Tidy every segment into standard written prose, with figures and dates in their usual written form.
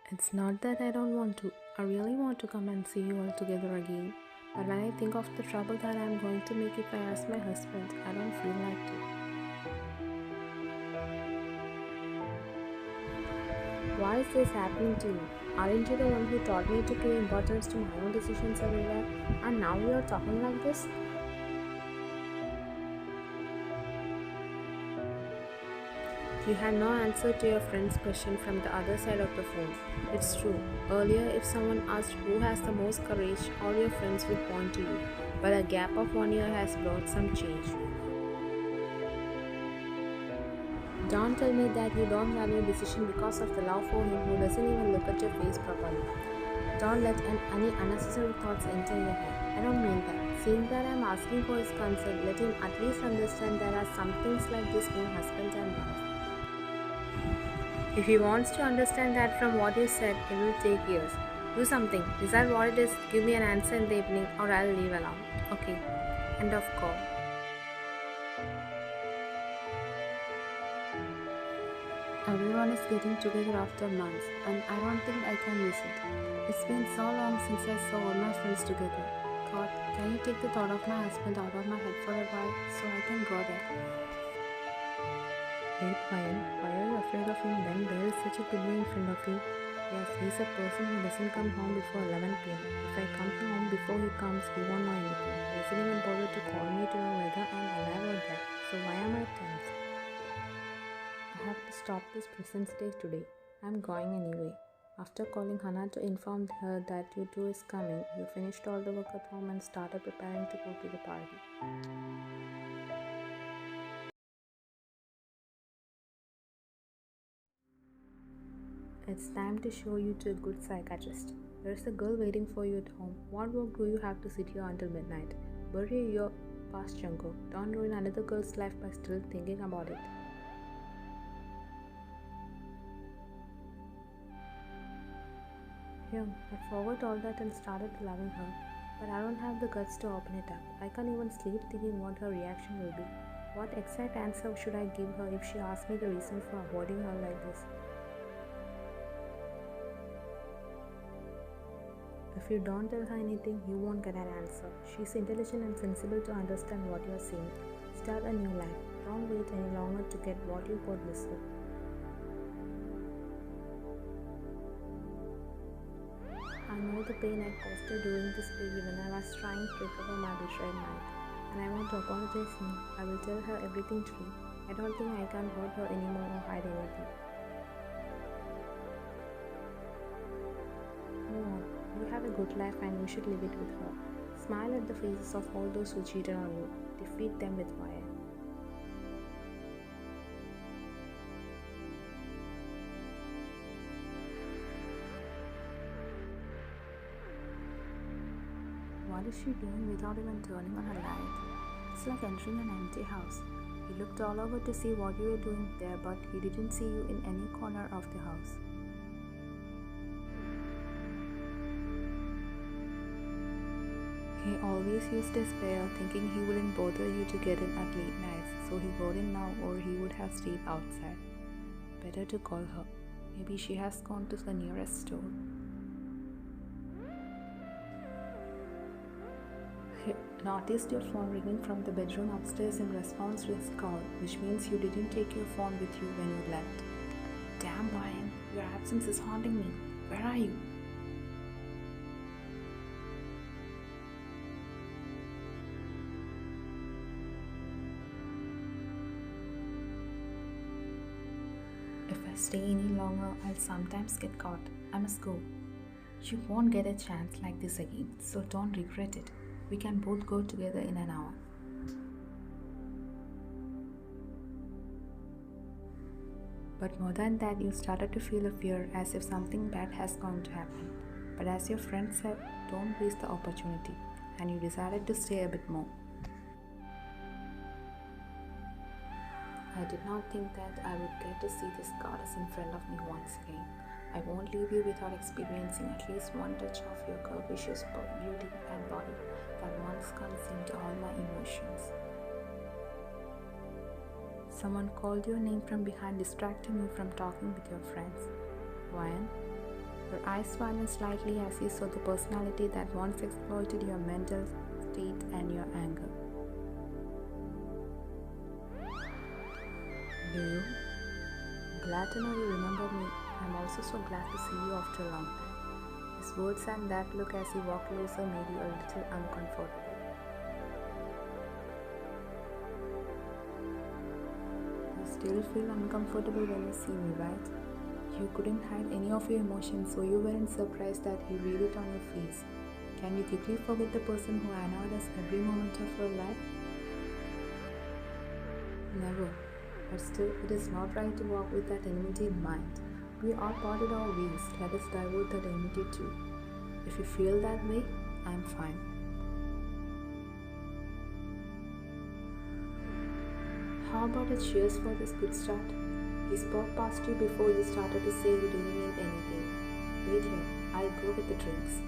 It's not that I don't want to. I really want to come and see you all together again. But when I think of the trouble that I'm going to make if I ask my husband, I don't feel like to. Why is this happening to you? Aren't you the one who taught me to give importance to my own decisions everywhere? And now you are talking like this? You had no answer to your friend's question from the other side of the phone. It's true. Earlier, if someone asked who has the most courage, all your friends would point to you. But a gap of 1 year has brought some change. Don't tell me that you don't value a decision because of the love for him who doesn't even look at your face properly. Don't let any unnecessary thoughts enter your head. I don't mean that. Seeing that I'm asking for his consent, let him at least understand there are some things like this in husband and wife. If he wants to understand that from what you said, it will take years. Do something. Decide what it is. Give me an answer in the evening or I'll leave alone. Okay. End of call. Everyone is getting together after months and I don't think I can miss it. It's been so long since I saw all my friends together. God, can you take the thought of my husband out of my head for a while so I can go there? Wait, why are you afraid of him when there is such a good way in front of you? Yes, he's a person who doesn't come home before 11 p.m. If I come home before he comes, he won't know anything. He doesn't even bother to call me to know whether I'm alive or dead. So why am I tense? I have to stop this present stage today. I'm going anyway. After calling Hannah to inform her that you two is coming, you finished all the work at home and started preparing to go to the party. It's time to show you to a good psychiatrist. There's a girl waiting for you at home. What work do you have to sit here until midnight? Bury your past, Junko. Don't ruin another girl's life by still thinking about it. Yeah, I forgot all that and started loving her. But I don't have the guts to open it up. I can't even sleep thinking what her reaction will be. What exact answer should I give her if she asks me the reason for avoiding her like this? If you don't tell her anything, you won't get an answer. She's intelligent and sensible to understand what you're saying. Start a new life. Don't wait any longer to get what you got before. I know the pain I caused her during this baby when I was trying to recover my betrayed mind. And I want to apologize now. I will tell her everything true. I don't think I can hurt her anymore or hide anything. Move on. You have a good life and you should live it with her. Smile at the faces of all those who cheated on you. Defeat them with fire. What is she doing without even turning on her light? It's like entering an empty house. He looked all over to see what you were doing there, but he didn't see you in any corner of the house. He always used a spare, thinking he wouldn't bother you to get in at late nights, so he got in now or he would have stayed outside. Better to call her. Maybe she has gone to the nearest store. He noticed your phone ringing from the bedroom upstairs in response to his call, which means you didn't take your phone with you when you left. Damn, Brian, your absence is haunting me. Where are you? If I stay any longer, I'll sometimes get caught. I must go. You won't get a chance like this again, so don't regret it. We can both go together in an hour. But more than that, you started to feel a fear as if something bad has going to happen. But as your friend said, don't waste the opportunity, and you decided to stay a bit more. I did not think that I would get to see this goddess in front of me once again. I won't leave you without experiencing at least one touch of your curvaceous beauty and body that once consumed all my emotions. Someone called your name from behind, distracting you from talking with your friends. Ryan? Your eyes widened slightly as you saw the personality that once exploited your mental state and your anger. Do you? Glad to know you remember me. I'm also so glad to see you after a long time. His words and that look as he walked closer made you a little uncomfortable. You still feel uncomfortable when you see me, right? You couldn't hide any of your emotions, so you weren't surprised that he read it on your face. Can we quickly forget the person who annoyed us every moment of our life? Never. But still, it is not right to walk with that enmity in mind. We all parted our ways. Let us divert that enmity too. If you feel that way, I'm fine. How about a cheers for this good start? He spoke past you before you started to say you didn't need anything. Wait here, I'll go get the drinks.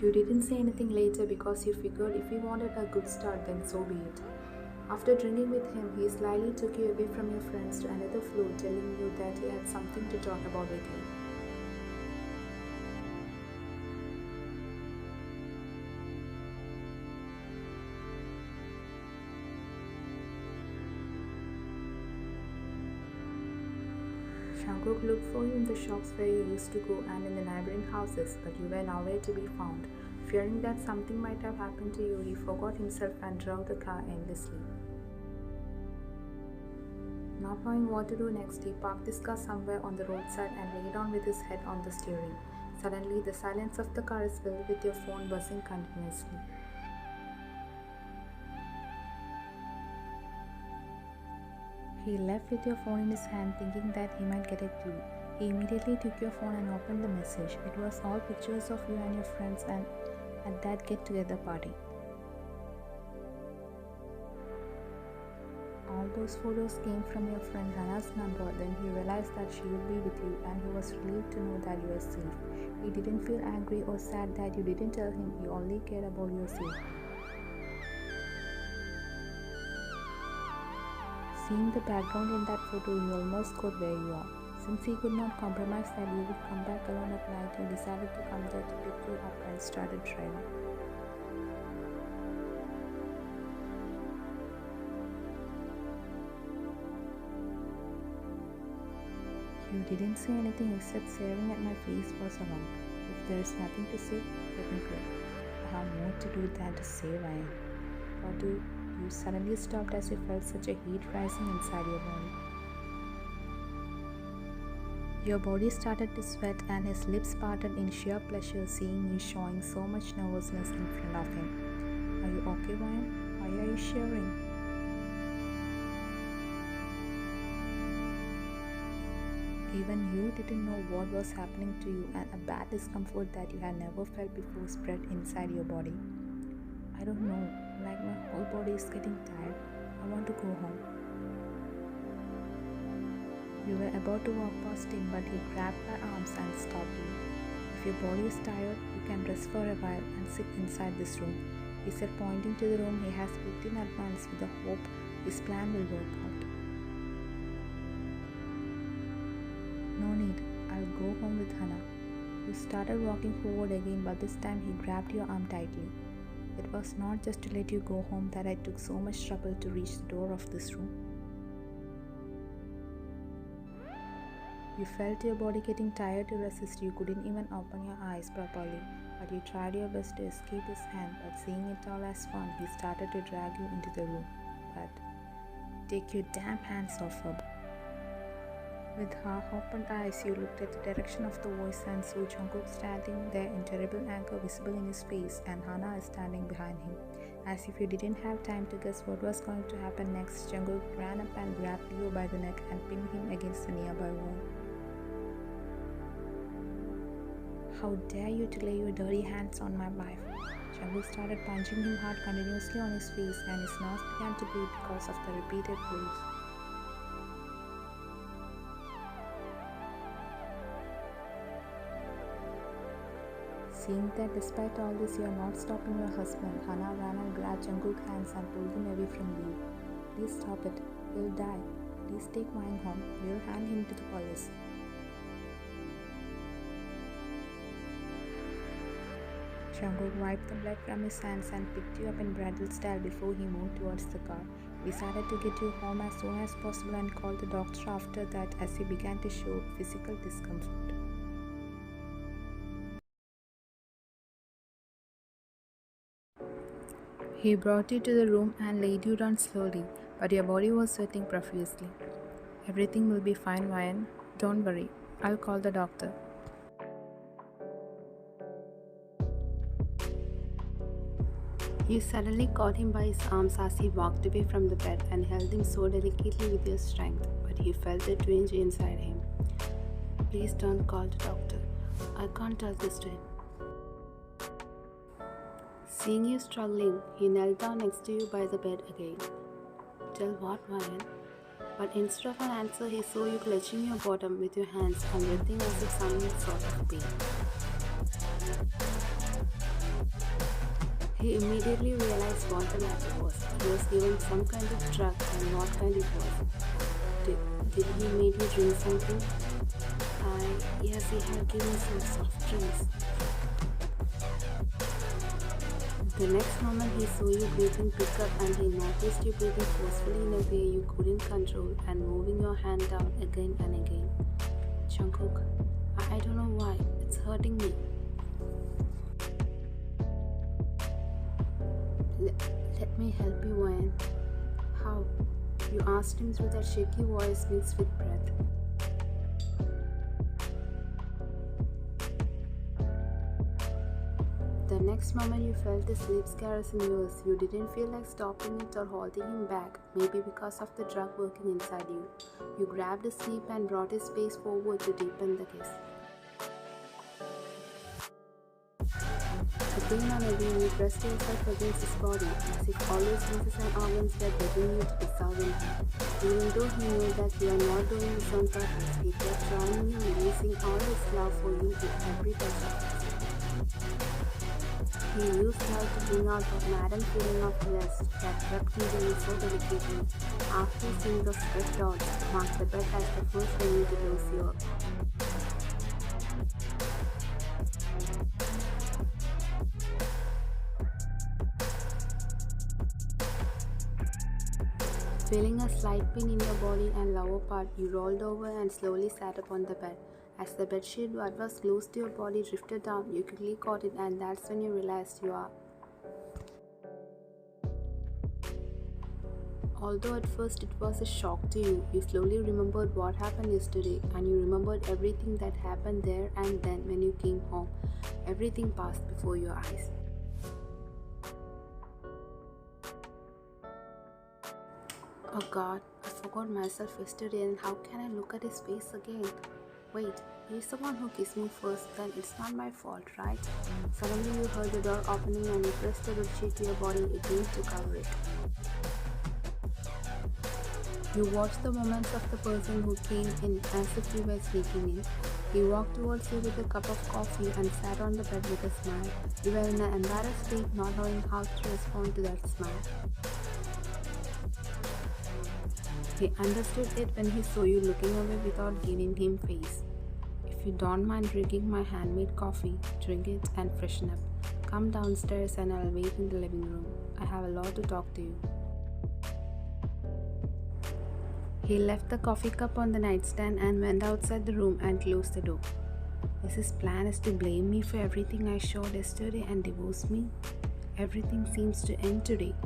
You didn't say anything later because you figured if you wanted a good start, then so be it. After drinking with him, he slyly took you away from your friends to another floor, telling you that he had something to talk about with you. Jungkook looked for you in the shops where you used to go and in the neighboring houses, but you were nowhere to be found. Fearing that something might have happened to you, he forgot himself and drove the car endlessly. Not knowing what to do next, he parked his car somewhere on the roadside and lay down with his head on the steering. Suddenly, the silence of the car is filled with your phone buzzing continuously. He left with your phone in his hand thinking that he might get a clue. He immediately took your phone and opened the message. It was all pictures of you and your friends and at that get-together party. All those photos came from your friend Hannah's number. Then he realized that she would be with you and he was relieved to know that you were safe. He didn't feel angry or sad that you didn't tell him. He only cared about your safety. Seeing the background in that photo, you almost got where you are. Since he could not compromise that you would come back alone at night, he decided to come there to pick you up and started driving. You didn't say anything except staring at my face for so long. If there is nothing to say, let me go. I have more to do than to say Ryan. What do you suddenly stopped as you felt such a heat rising inside your body. Your body started to sweat and his lips parted in sheer pleasure seeing you showing so much nervousness in front of him. Are you okay, Ryan? Why are you shivering? Even you didn't know what was happening to you and a bad discomfort that you had never felt before spread inside your body. I don't know, like my whole body is getting tired. I want to go home. You were about to walk past him, but he grabbed my arms and stopped you. If your body is tired, you can rest for a while and sit inside this room, he said, pointing to the room he has booked in advance with the hope his plan will work out. No need, I'll go home with Hannah. You started walking forward again, but this time he grabbed your arm tightly. It was not just to let you go home that I took so much trouble to reach the door of this room. You felt your body getting tired to resist. You couldn't even open your eyes properly, but you tried your best to escape his hand. But seeing it all as fun, he started to drag you into the room. But take your damn hands off her. With half-opened eyes, you looked at the direction of the voice and saw Jungkook standing there in terrible anger visible in his face and Hana is standing behind him. As if you didn't have time to guess what was going to happen next, Jungkook ran up and grabbed Leo by the neck and pinned him against the nearby wall. How dare you to lay your dirty hands on my wife? Jungkook started punching him hard continuously on his face and his nose began to bleed because of the repeated blows. Seeing that despite all this you are not stopping your husband, Hana ran and grabbed Jungkook's hands and pulled him away from you. Please stop it. He'll die. Please take Wayne home. We will hand him to the police. Jungkook wiped the blood from his hands and picked you up in bridal style before he moved towards the car. We decided to get you home as soon as possible and called the doctor after that as he began to show physical discomfort. He brought you to the room and laid you down slowly, but your body was sweating profusely. Everything will be fine, Ryan. Don't worry. I'll call the doctor. You suddenly caught him by his arms as he walked away from the bed and held him so delicately with your strength, but he felt a twinge inside him. Please don't call the doctor. I can't tell this to him. Seeing you struggling, he knelt down next to you by the bed again. Tell what, Ryan? But instead of an answer, he saw you clutching your bottom with your hands and breathing as if some sort of pain. He immediately realized what the matter was. He was given some kind of drug and what kind it was. Did he make you drink something? Yes, he had given some soft drinks. The next moment he saw you breathing pick up and he noticed you breathing forcefully in a way you couldn't control and moving your hand down again and again. Jungkook, I don't know why, it's hurting me. Let me help you, Wayne. How? You asked him through that shaky voice mixed with breath. The next moment you felt his lips caressing yours. You didn't feel like stopping it or holding him back, maybe because of the drug working inside you. You grabbed his sleeve and brought his face forward to deepen the kiss. Again and again you pressed yourself against his body, as if all his senses and organs were begging you to dissolve in him. Even though he knew that you are not doing this on purpose, he kept drawing you, releasing all his love for you with every touch of his. He used love to bring out that maddened feeling of lust that crept into you so delicately. After seeing the sweat dots mark the bed as the first venue to lose you up. Feeling a slight pain in your body and lower part, you rolled over and slowly sat upon the bed. As the bedsheet that was close to your body drifted down, you quickly caught it and that's when you realized you are. Although at first it was a shock to you, you slowly remembered what happened yesterday and you remembered everything that happened there and then when you came home. Everything passed before your eyes. Oh God, I forgot myself yesterday and how can I look at his face again? Wait, he's the one who kissed me first, then it's not my fault, right? Suddenly you heard the door opening and you pressed the bedsheet to your body again to cover it. You watched the movements of the person who came in as if you were sneaking in. He walked towards you with a cup of coffee and sat on the bed with a smile. You were in an embarrassed state, not knowing how to respond to that smile. He understood it when he saw you looking away without giving him face. If you don't mind drinking my handmade coffee, drink it and freshen up. Come downstairs and I'll wait in the living room. I have a lot to talk to you. He left the coffee cup on the nightstand and went outside the room and closed the door. Is his plan is to blame me for everything I showed yesterday and divorce me? Everything seems to end today.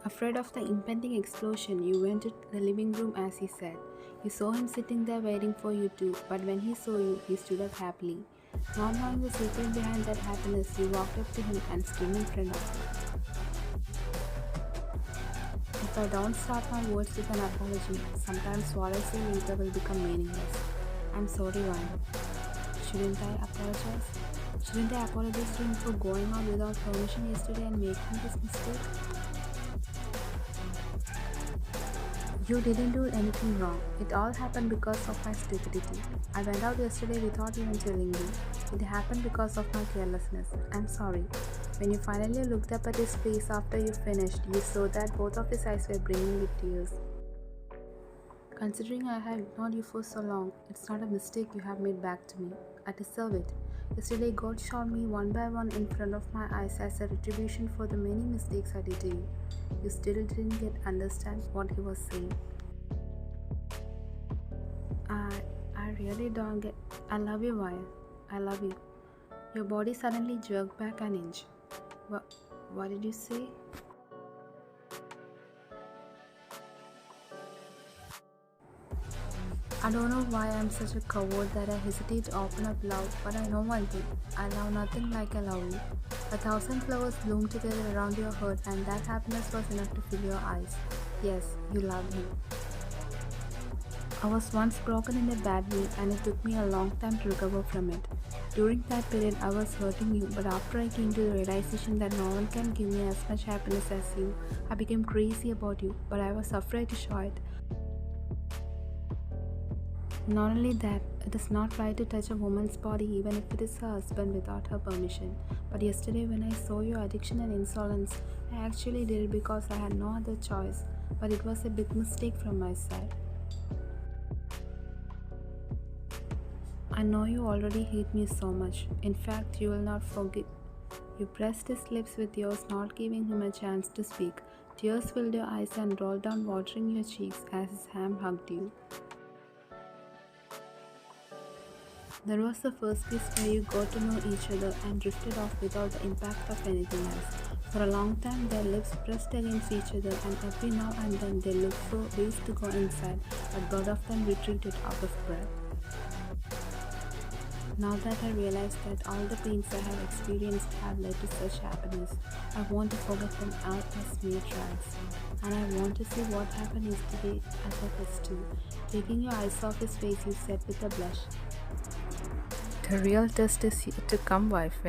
Afraid of the impending explosion, you went to the living room as he said. You saw him sitting there waiting for you too, but when he saw you, he stood up happily. Not knowing the secret behind that happiness, you walked up to him and stood in front of him. If I don't start my words with an apology, sometimes what I say later will become meaningless. I'm sorry, Ryan. Shouldn't I apologize? Shouldn't I apologize to him for going out without permission yesterday and making this mistake? You didn't do anything wrong. It all happened because of my stupidity. I went out yesterday without even telling you. It happened because of my carelessness. I'm sorry. When you finally looked up at his face after you finished, you saw that both of his eyes were brimming with tears. Considering I have ignored you for so long, it's not a mistake you have made back to me. I deserve it. Yesterday, God shot me one by one in front of my eyes as a retribution for the many mistakes I did to you. You still didn't get understand what he was saying. I really don't get. I love you, Wire. I love you. Your body suddenly jerked back an inch. What did you say? I don't know why I'm such a coward that I hesitate to open up loud, but I know one thing. I love nothing like I love you. 1,000 flowers bloomed together around your heart, and that happiness was enough to fill your eyes. Yes, you love me. I was once broken in a bad way, and it took me a long time to recover from it. During that period, I was hurting you, but after I came to the realization that no one can give me as much happiness as you, I became crazy about you, but I was afraid to show it. Not only that, it is not right to touch a woman's body even if it is her husband without her permission. But yesterday when I saw your addiction and insolence, I actually did it because I had no other choice. But it was a big mistake from my side. I know you already hate me so much. In fact, you will not forget. You pressed his lips with yours, not giving him a chance to speak. Tears filled your eyes and rolled down, watering your cheeks as his hand hugged you. That was the first kiss where you got to know each other and drifted off without the impact of anything else. For a long time, their lips pressed against each other, and every now and then they looked for ways to go inside, but both of them retreated out of breath. Now that I realize that all the pains I have experienced have led to such happiness, I want to forget them all as mere trials. And I want to see what happened yesterday at the festival. Taking your eyes off his face, you said with a blush, "The real test is yet to come, wife.